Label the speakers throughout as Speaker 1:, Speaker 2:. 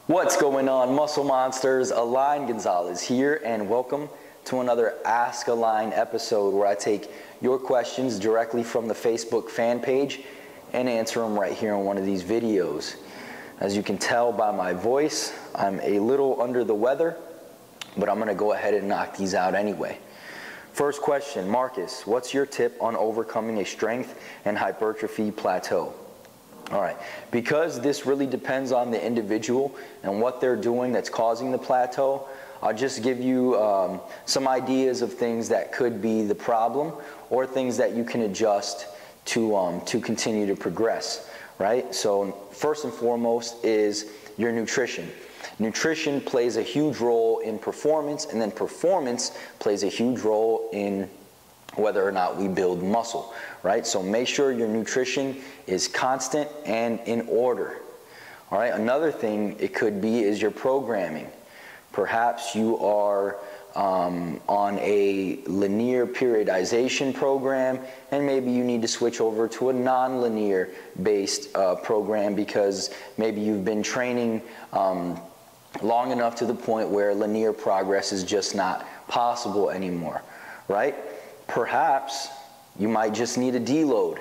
Speaker 1: What's going on, Muscle Monsters? Align Gonzalez here, and welcome to another Ask Align episode where I take your questions directly from the Facebook fan page and answer them right here in one of these videos. As you can tell by my voice, I'm a little under the weather, but I'm going to go ahead and knock these out anyway. First question, Marcus, what's your tip on overcoming a strength and hypertrophy plateau? All right, because this really depends on the individual and what they're doing that's causing the plateau, I'll just give you some ideas of things that could be the problem or things that you can adjust to continue to progress, right? So first and foremost is your nutrition. Nutrition plays a huge role in performance, and then performance plays a huge role in whether or not we build muscle, right? So make sure your nutrition is constant and in order. All right, another thing it could be is your programming. Perhaps you are on a linear periodization program, and maybe you need to switch over to a non-linear based program because maybe you've been training long enough to the point where linear progress is just not possible anymore, right? Perhaps you might just need a deload,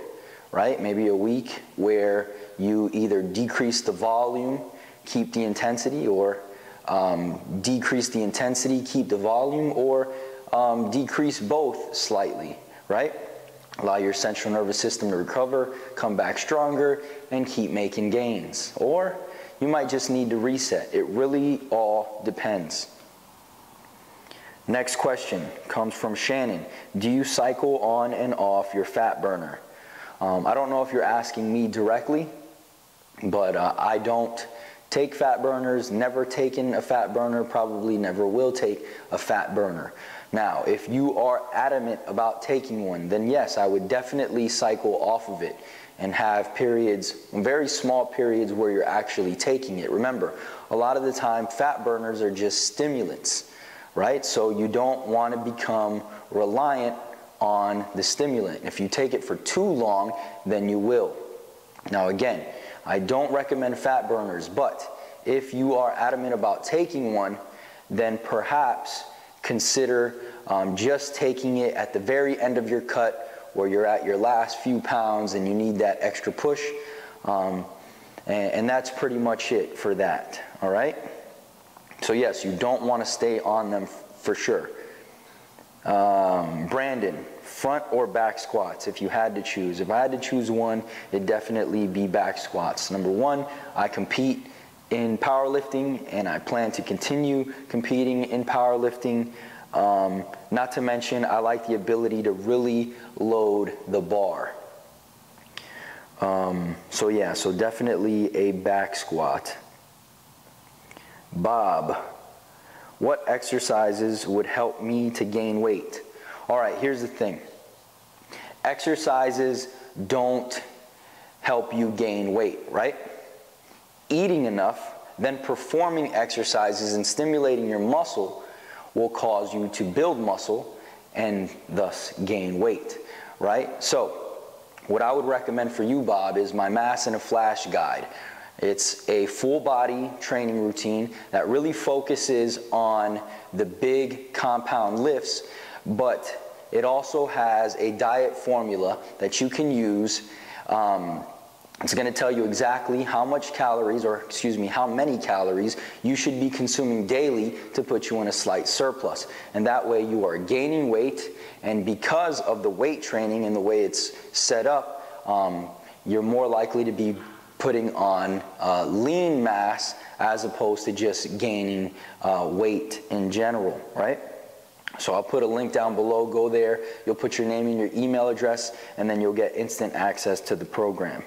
Speaker 1: right? Maybe a week where you either decrease the volume, keep the intensity, or decrease the intensity, keep the volume, or decrease both slightly, right? Allow your central nervous system to recover, come back stronger, and keep making gains. Or you might just need to reset. It really all depends. Next question comes from Shannon. Do you cycle on and off your fat burner? I don't know if you're asking me directly, but I don't take fat burners, never taken a fat burner, probably never will take a fat burner. Now, if you are adamant about taking one, then yes, I would definitely cycle off of it and have periods, very small periods where you're actually taking it. Remember, a lot of the time, fat burners are just stimulants, right? So you don't want to become reliant on the stimulant. If you take it for too long, then you will. Now again, I don't recommend fat burners, but if you are adamant about taking one, then perhaps consider just taking it at the very end of your cut where you're at your last few pounds and you need that extra push. And that's pretty much it for that, all right? So yes, you don't want to stay on them for sure. Brandon, front or back squats if you had to choose? If I had to choose one, it'd definitely be back squats. Number one, I compete in powerlifting and I plan to continue competing in powerlifting. Not to mention, I like the ability to really load the bar. So yeah, so definitely a back squat. Bob, what exercises would help me to gain weight? All right, here's the thing. Exercises don't help you gain weight, right? Eating enough, then performing exercises and stimulating your muscle will cause you to build muscle and thus gain weight, right? So what I would recommend for you, Bob, is my Mass in a Flash guide. It's a full body training routine that really focuses on the big compound lifts, but it also has a diet formula that you can use. It's going to tell you exactly how much calories, or excuse me, how many calories you should be consuming daily to put you in a slight surplus. And that way you are gaining weight, and because of the weight training and the way it's set up, you're more likely to be putting on lean mass as opposed to just gaining weight in general, right? So I'll put a link down below. Go there. You'll put your name and your email address, and then you'll get instant access to the program.